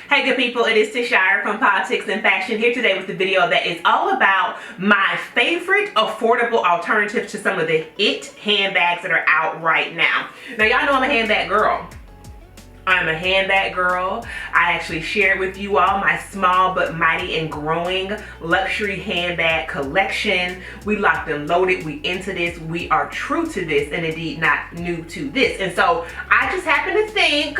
Hey good people, it is Tishire from Politics and Fashion here today with the video that is all about my favorite affordable alternatives to some of the it handbags that are out right now. Now y'all know I'm a handbag girl. I'm a handbag girl. I actually shared with you all my small but mighty and growing luxury handbag collection. We locked and loaded. We into this. We are true to this and indeed not new to this. And so I just happen to think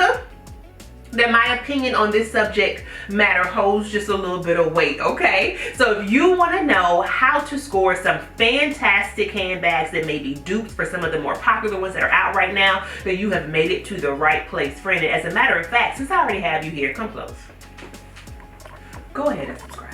that my opinion on this subject matter holds just a little bit of weight, okay? So if you want to know how to score some fantastic handbags that may be dupes for some of the more popular ones that are out right now, then you have made it to the right place, friend. And as a matter of fact, since I already have you here, come close. Go ahead and subscribe.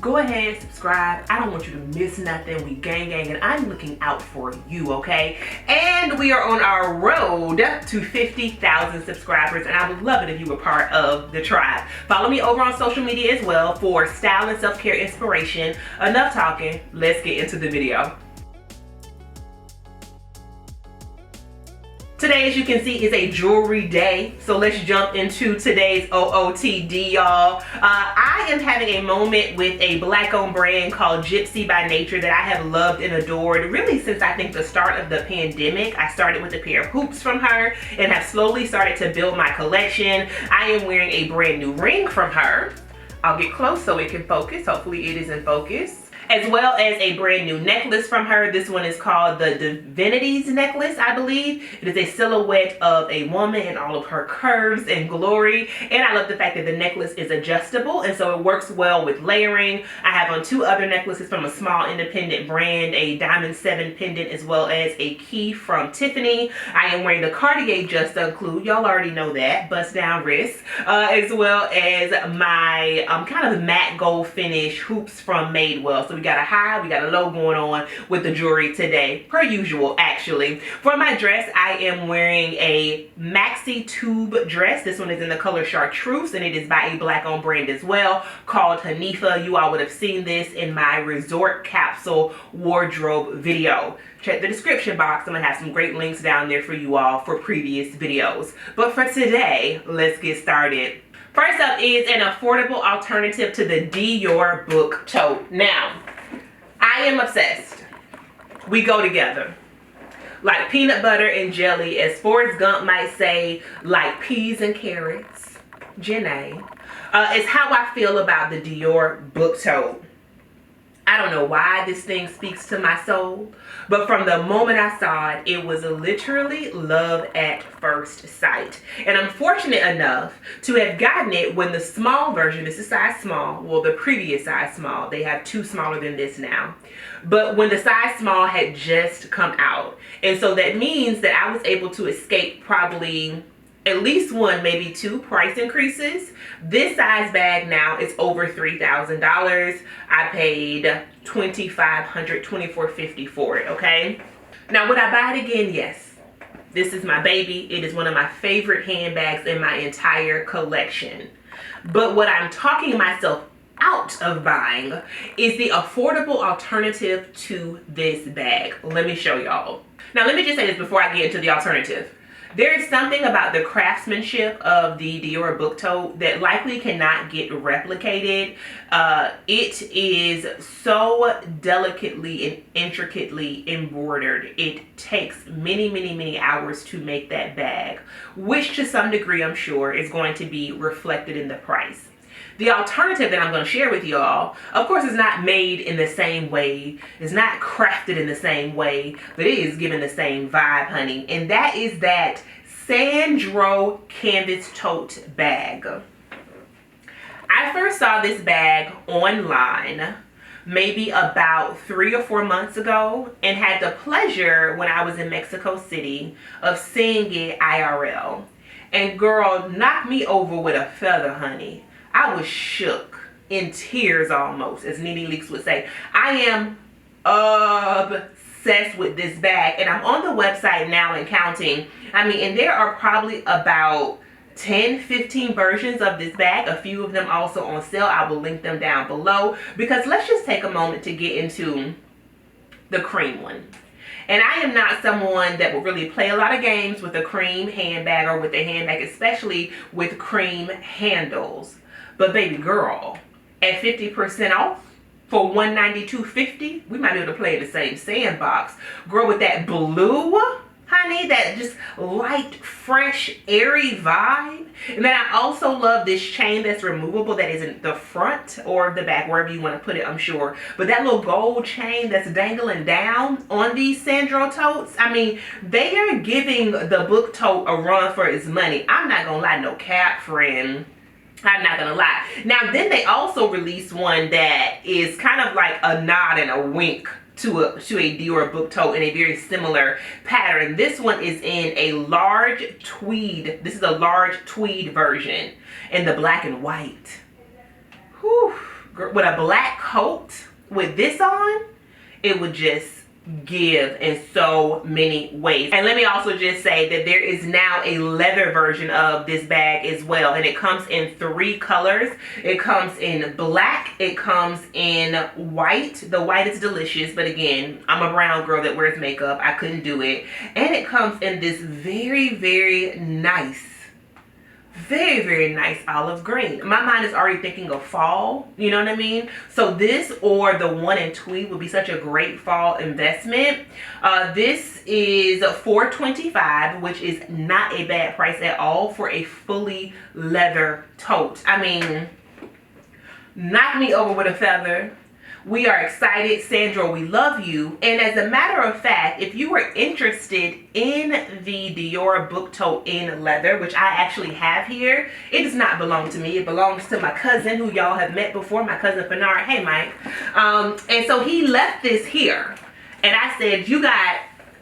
Go ahead, subscribe. I don't want you to miss nothing. We gang, and I'm looking out for you, okay? And we are on our road to 50,000 subscribers, and I would love it if you were part of the tribe. Follow me over on social media as well for style and self-care inspiration. Enough talking, let's get into the video. Today, as you can see, is a jewelry day, so let's jump into today's OOTD, y'all. I am having a moment with a black-owned brand called Gypsy by Nature that I have loved and adored really since I think the start of the pandemic. I started with a pair of hoops from her and have slowly started to build my collection. I am wearing a brand new ring from her. I'll get close so it can focus. Hopefully it is in focus. As well as a brand new necklace from her. This one is called the Divinities Necklace, I believe. It is a silhouette of a woman in all of her curves and glory. And I love the fact that the necklace is adjustable, and so it works well with layering. I have on two other necklaces from a small independent brand, a Diamond 7 pendant, as well as a key from Tiffany. I am wearing the Cartier Just Unclude. Y'all already know that. Bust down wrist. As well as my kind of matte gold finish hoops from Madewell. So we got a high, we got a low going on with the jewelry today, per usual actually. For my dress, I am wearing a maxi tube dress. This one is in the color chartreuse, and it is by a black owned brand as well called Hanifa. You all would have seen this in my resort capsule wardrobe video. Check the description box. I'm gonna have some great links down there for you all for previous videos. But for today, let's get started. First up is an affordable alternative to the Dior book tote. Now, I am obsessed. We go together. Like peanut butter and jelly, as Forrest Gump might say, like peas and carrots. Jenna. Is how I feel about the Dior book tote. I don't know why this thing speaks to my soul, but from the moment I saw it, it was literally love at first sight. And I'm fortunate enough to have gotten it when the small version, this is size small, well the previous size small, they have two smaller than this now, but when the size small had just come out. And so that means that I was able to escape probably at least one, maybe two price increases. This size bag now is over $3,000. I paid $2,500, $2,450 for it, okay? Now, would I buy it again? Yes. This is my baby. It is one of my favorite handbags in my entire collection. But what I'm talking myself out of buying is the affordable alternative to this bag. Let me show y'all. Now, let me just say this before I get into the alternative. There is something about the craftsmanship of the Dior book tote that likely cannot get replicated. It is so delicately and intricately embroidered. It takes many hours to make that bag, which to some degree I'm sure is going to be reflected in the price. The alternative that I'm going to share with y'all, of course, is not made in the same way, is not crafted in the same way, but it is given the same vibe, honey. And that is that Sandro canvas tote bag. I first saw this bag online maybe about 3 or 4 months ago and had the pleasure when I was in Mexico City of seeing it IRL. And girl, knocked me over with a feather, honey. I was shook, in tears almost, as Nene Leakes would say. I am obsessed with this bag, and I'm on the website now and counting. I mean, and there are probably about 10-15 versions of this bag, a few of them also on sale. I will link them down below, because let's just take a moment to get into the cream one. And I am not someone that will really play a lot of games with a cream handbag or with a handbag, especially with cream handles. But baby girl, at 50% off for $192.50, we might be able to play in the same sandbox. Girl, with that blue, honey, that just light, fresh, airy vibe. And then I also love this chain that's removable, that is in the front or the back, wherever you want to put it, I'm sure. But that little gold chain that's dangling down on these Sandro totes, I mean, they are giving the book tote a run for its money. I'm not gonna lie, no cap, friend. I'm not gonna lie. Now, then they also released one that is kind of like a nod and a wink to a Dior book tote in a very similar pattern. This one is in a large tweed. This is a large tweed version in the black and white. Whew. With a black coat with this on, it would just give in so many ways. And let me also just say that there is now a leather version of this bag as well, and it comes in 3 colors. It comes in black, it comes in white. The white is delicious, but again, I'm a brown girl that wears makeup, I couldn't do it. And it comes in this very, very nice, very nice olive green. My mind is already thinking of fall, you know what I mean? So this or the one in tweed would be such a great fall investment. This is $425, which is not a bad price at all for a fully leather tote. I mean, knock me over with a feather. We are excited. Sandro, we love you. And as a matter of fact, if you are interested in the Dior book tote in leather, which I actually have here, it does not belong to me. It belongs to my cousin, who y'all have met before, my cousin Bernard. Hey, Mike. And so he left this here. And I said, you got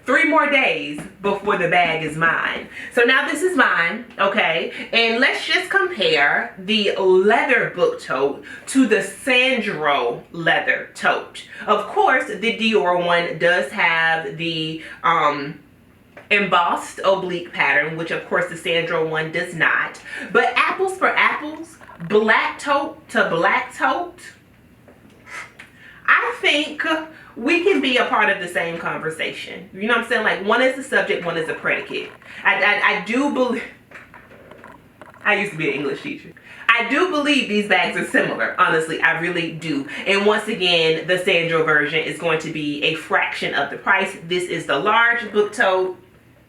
3 more days before the bag is mine. So now this is mine, okay? And let's just compare the leather book tote to the Sandro leather tote. Of course, the Dior one does have the embossed oblique pattern, which of course the Sandro one does not. But apples for apples, black tote to black tote, I think we can be a part of the same conversation. You know what I'm saying? Like, one is the subject, one is the predicate. I do believe, I used to be an English teacher. I do believe these bags are similar. Honestly, I really do. And once again, the Sandro version is going to be a fraction of the price. This is the large book tote.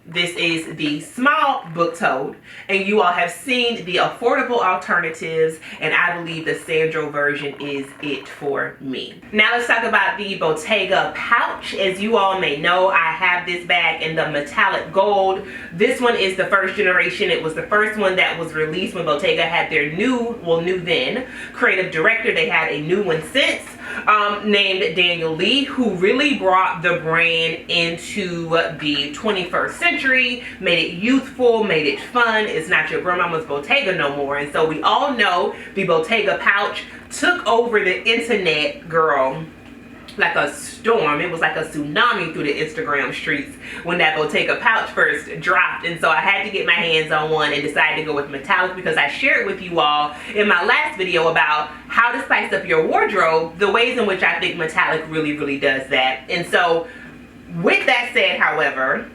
This is the small book tote, and you all have seen the affordable alternatives, and I believe the Sandro version is it for me. Now let's talk about the Botega Pouch. As you all may know, I have this bag in the metallic gold. This one is the first generation. It was the first one that was released when Bottega had their new then, creative director. They had a new one since, named Daniel Lee, who really brought the brand into the 21st century, made it youthful, made it fun. It's not your grandmama's Bottega no more. And so we all know the Botega Pouch took over the internet, girl, like a storm. It was like a tsunami through the Instagram streets when that Botega Pouch first dropped. And so I had to get my hands on one and decided to go with metallic, because I shared with you all in my last video about how to spice up your wardrobe, the ways in which I think metallic really does that. And so with that said, however,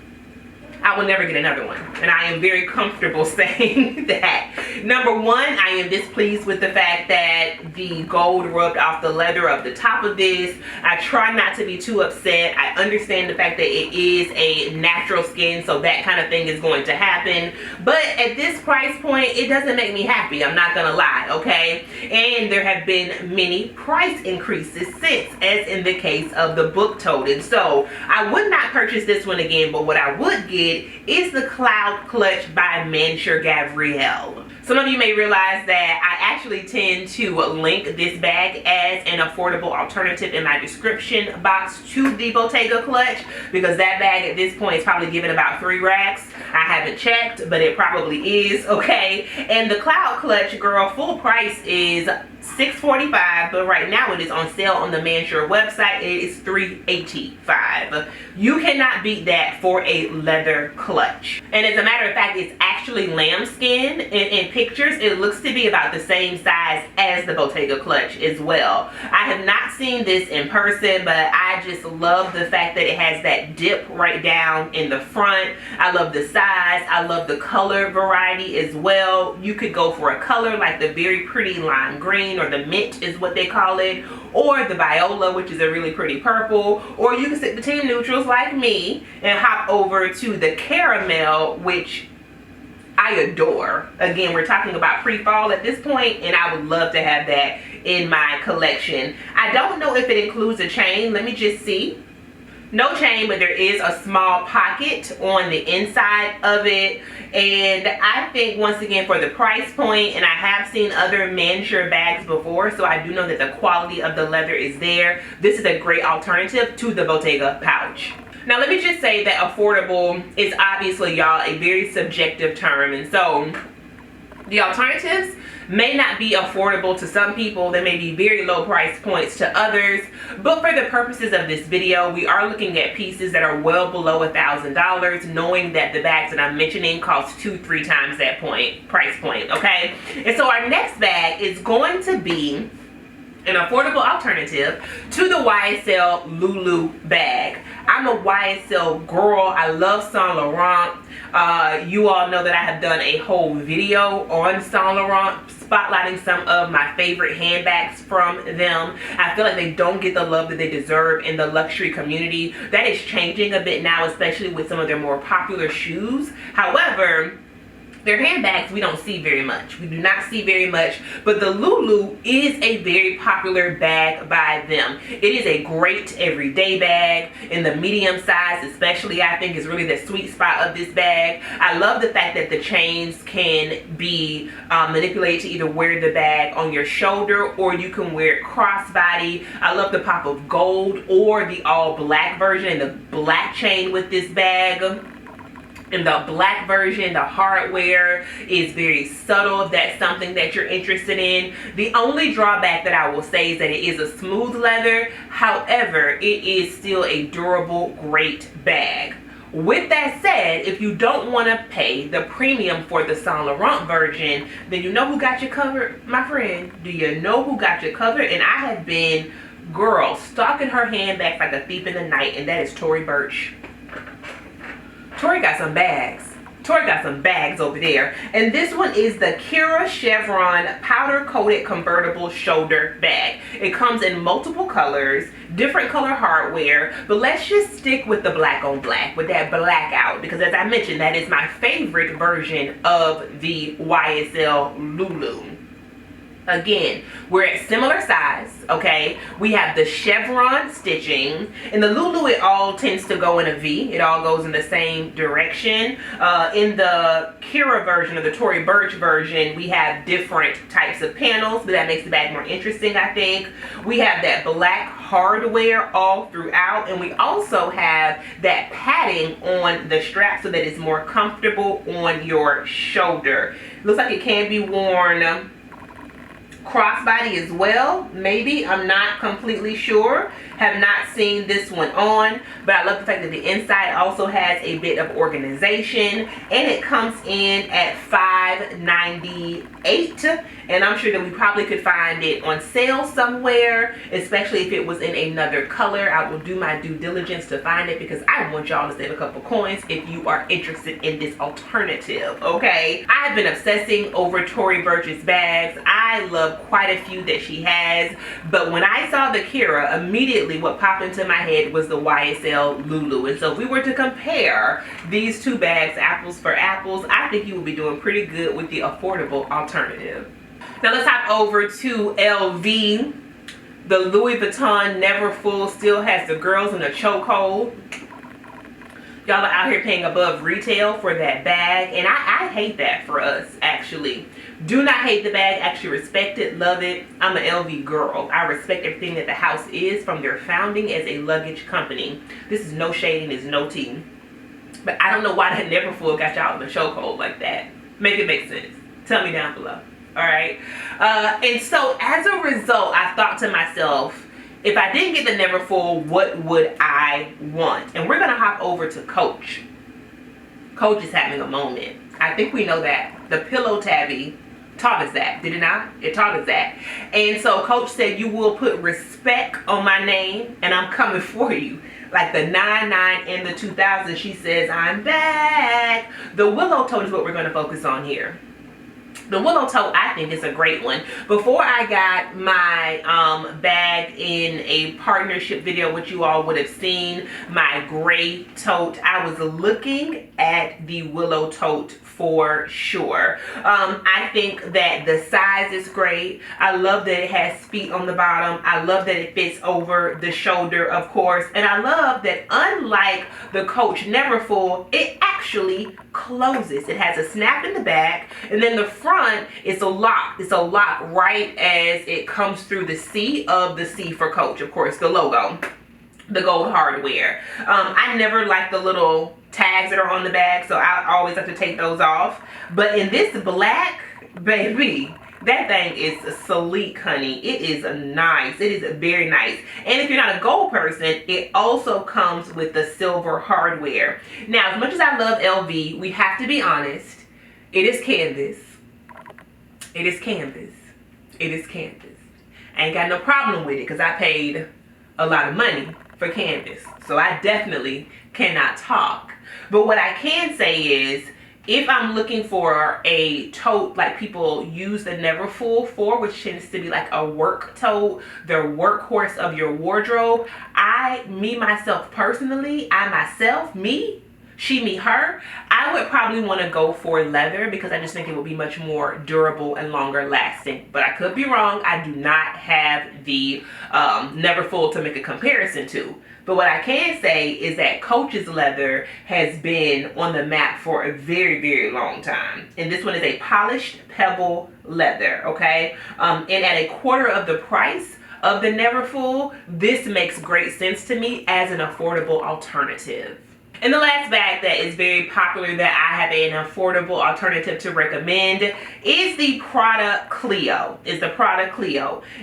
I will never get another one, and I am very comfortable saying that. Number one, I am displeased with the fact that the gold rubbed off the leather of the top of this. I try not to be too upset. I understand the fact that it is a natural skin, so that kind of thing is going to happen. But at this price point, it doesn't make me happy. I'm not gonna lie, okay? And there have been many price increases since, as in the case of the book tote. And so I would not purchase this one again, but what I would get is the Cloud Clutch by Mancher Gavriel. Some of you may realize that I actually tend to link this bag as an affordable alternative in my description box to the Botega Clutch, because that bag at this point is probably giving about 3 racks. I haven't checked, but it probably is, okay? And the Cloud Clutch, girl, full price is $645, but right now it is on sale on the Mancher website. It is $385. You cannot beat that for a leather clutch. And as a matter of fact, it's actually lambskin and pictures, it looks to be about the same size as the Botega clutch as well. I have not seen this in person, but I just love the fact that it has that dip right down in the front. I love the size. I love the color variety as well. You could go for a color like the very pretty lime green, or the mint is what they call it, or the viola, which is a really pretty purple, or you can stick between neutrals like me and hop over to the caramel, which I adore. Again, we're talking about pre-fall at this point, and I would love to have that in my collection. I don't know if it includes a chain. Let me just see. No chain, but there is a small pocket on the inside of it. And I think, once again, for the price point, and I have seen other Mancher bags before, so I do know that the quality of the leather is there. This is a great alternative to the Botega pouch. Now, let me just say that affordable is obviously, y'all, a very subjective term. And so the alternatives may not be affordable to some people. They may be very low price points to others. But for the purposes of this video, we are looking at pieces that are well below $1,000, knowing that the bags that I'm mentioning cost 2-3 times that price point, okay? And so our next bag is going to be an affordable alternative to the Ysl Lulu bag. I'm a Ysl girl. I love Saint Laurent. You all know that I have done a whole video on Saint Laurent, spotlighting some of my favorite handbags from them. I feel like they don't get the love that they deserve in the luxury community. That is changing a bit now, especially with some of their more popular shoes. However, their handbags we don't see very much. We do not see very much, but the Lulu is a very popular bag by them. It is a great everyday bag in the medium size, especially. I think is really the sweet spot of this bag. I love the fact that the chains can be manipulated to either wear the bag on your shoulder, or you can wear it crossbody. I love the pop of gold or the all black version, and the black chain with this bag. In the black version, the hardware is very subtle, if that's something that you're interested in. The only drawback that I will say is that it is a smooth leather. However, it is still a durable, great bag. With that said, if you don't want to pay the premium for the Saint Laurent version, then you know who got you covered, my friend. Do you know who got you covered? And I have been, girl, stalking her handbags like a thief in the night, and that is Tory Burch. Tory got some bags. Tory got some bags over there. And this one is the Chevron powder coated convertible shoulder bag. It comes in multiple colors, different color hardware, but let's just stick with the black on black, with that blackout, because as I mentioned, that is my favorite version of the Ysl Lulu. Again, we're at similar size, okay? We have the chevron stitching. In the Lulu, it all tends to go in a V. It all goes in the same direction. In the Kira version, or the Tory Burch version, we have different types of panels, but that makes the bag more interesting, I think. We have that black hardware all throughout, and we also have that padding on the strap so that it's more comfortable on your shoulder. Looks like it can be worn crossbody as well, maybe. I'm not completely sure. Have not seen this one on, but I love the fact that the inside also has a bit of organization, and it comes in at $5.98, and I'm sure that we probably could find it on sale somewhere, especially if it was in another color. I will do my due diligence to find it, because I want y'all to save a couple coins if you are interested in this alternative, okay? I've been obsessing over Tory Burch's bags. I love quite a few that she has, but when I saw the Kira, immediately what popped into my head was the Ysl Lulu. And so if we were to compare these two bags, apples for apples, I think you will be doing pretty good with the affordable alternative. Now let's hop over to LV. The Louis Vuitton Never Full still has the girls in a chokehold. Y'all are out here paying above retail for that bag, and I hate that for us, actually. Do not hate the bag, actually respect it, love it. I'm an LV girl. I respect everything that the house is from their founding as a luggage company. This is no shading, it's no tea. But I don't know why that Never Full got y'all in the chokehold like that. Make it make sense. Tell me down below. Alright? And so as a result, I thought to myself, if I didn't get the Never Full, what would I want? And we're going to hop over to Coach. Coach is having a moment. I think we know that. The pillow tabby taught us that, did it not? It taught us that. And so Coach said, you will put respect on my name and I'm coming for you. Like the 99 and the 2000, she says, I'm back. The willow tote is what we're going to focus on here. The willow tote, I think, is a great one. Before I got my bag in a partnership video, which you all would have seen, my gray tote, I was looking at the willow tote for sure. I think that the size is great. I love that it has feet on the bottom. I love that it fits over the shoulder, of course. And I love that unlike the Coach Neverfull, it actually closes. It has a snap in the back, and then the front is a lock. It's a lock right as it comes through the C of the C for Coach, of course, the logo, the gold hardware. I never like the little tags that are on the bag, so I always have to take those off. But in this black, baby, that thing is sleek, honey. It is nice. It is very nice. And if you're not a gold person, it also comes with the silver hardware. Now, as much as I love LV, we have to be honest. It is canvas. It is canvas. It is canvas. I ain't got no problem with it because I paid a lot of money for canvas. So I definitely cannot talk. But what I can say is, if I'm looking for a tote like people use the Neverfull for, which tends to be like a work tote, the workhorse of your wardrobe, myself personally, she, me, her, I would probably want to go for leather because I just think it would be much more durable and longer lasting. But I could be wrong. I do not have the Neverfull to make a comparison to. But what I can say is that Coach's leather has been on the map for a very, very long time. And this one is a polished pebble leather, okay? And at a quarter of the price of the Neverfull, this makes great sense to me as an affordable alternative. And the last bag that is very popular that I have an affordable alternative to recommend is the Prada Clio.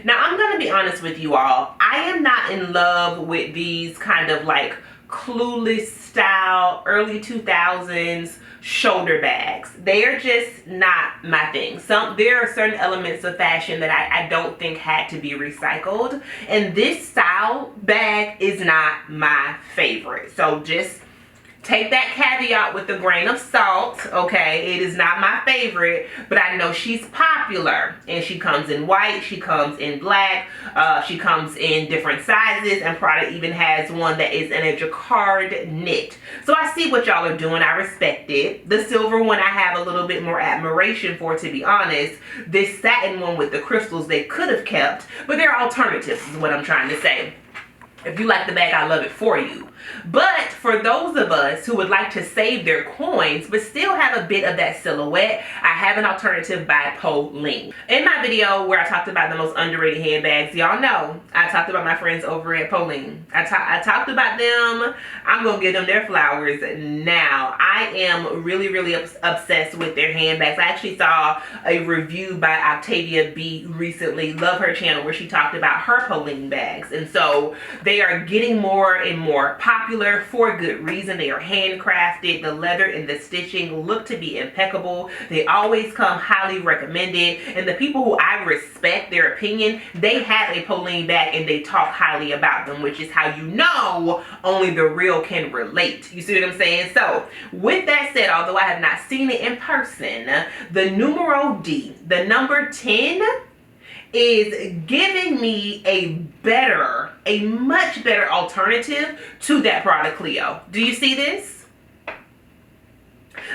Now, I'm going to be honest with you all. I am not in love with these kind of like clueless style, early 2000s shoulder bags. They are just not my thing. There are certain elements of fashion that I don't think had to be recycled. And this style bag is not my favorite. So just take that caveat with a grain of salt, okay? It is not my favorite, but I know she's popular. And she comes in white, she comes in black, she comes in different sizes, and Prada even has one that is in a jacquard knit. So I see what y'all are doing. I respect it. The silver one I have a little bit more admiration for, to be honest. This satin one with the crystals they could have kept, but there are alternatives is what I'm trying to say. If you like the bag, I love it for you. But for those of us who would like to save their coins but still have a bit of that silhouette, I have an alternative by Polene. In my video where I talked about the most underrated handbags, y'all know I talked about my friends over at Polene. I talked about them. I'm gonna give them their flowers now. I am really, really obsessed with their handbags. I actually saw a review by Octavia B recently, love her channel, where she talked about her Polene bags. And so they are getting more and more popular for good reason. They are handcrafted. The leather and the stitching look to be impeccable. They always come highly recommended. And the people who I respect their opinion, they have a Polene bag and they talk highly about them, which is how you know only the real can relate. You see what I'm saying? So with that said, although I have not seen it in person, the numero D, the number 10, is giving me a much better alternative to that Prada Clio. Do you see this?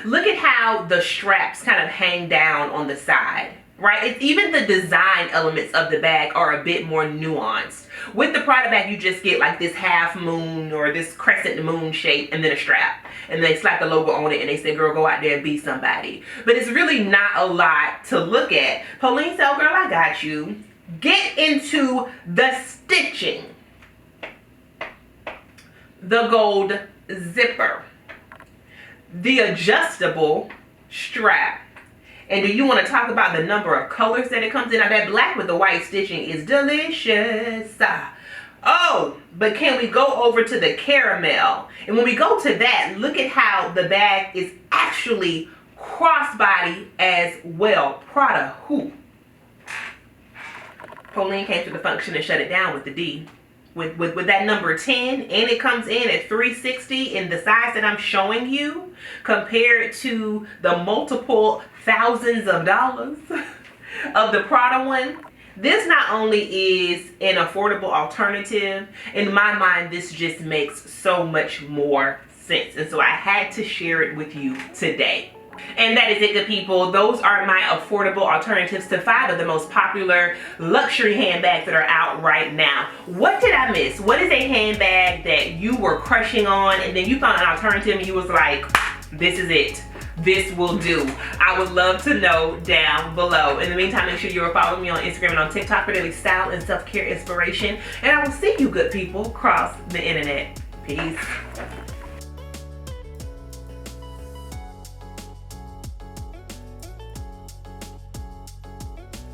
Look at how the straps kind of hang down on the side, right? Even the design elements of the bag are a bit more nuanced. With the Prada bag, you just get like this half moon or this crescent moon shape and then a strap. And they slap the logo on it and they say, girl, go out there and be somebody. But it's really not a lot to look at. Polene said, girl, I got you. Get into the stitching. The gold zipper. The adjustable strap. And do you want to talk about the number of colors that it comes in? Now that black with the white stitching is delicious. Oh, but can we go over to the caramel? And when we go to that, look at how the bag is actually crossbody as well. Prada, who? Pauline came to the function and shut it down with the D. With that number 10, and it comes in at $360 in the size that I'm showing you, compared to the multiple thousands of dollars of the Prada one. This not only is an affordable alternative, in my mind, this just makes so much more sense. And so I had to share it with you today. And that is it, good people. Those are my affordable alternatives to 5 of the most popular luxury handbags that are out right now. What did I miss? What is a handbag that you were crushing on and then you found an alternative and you was like, this is it. This will do. I would love to know down below. In the meantime, make sure you are following me on Instagram and on TikTok for daily style and self-care inspiration. And I will see you, good people, across the internet. Peace.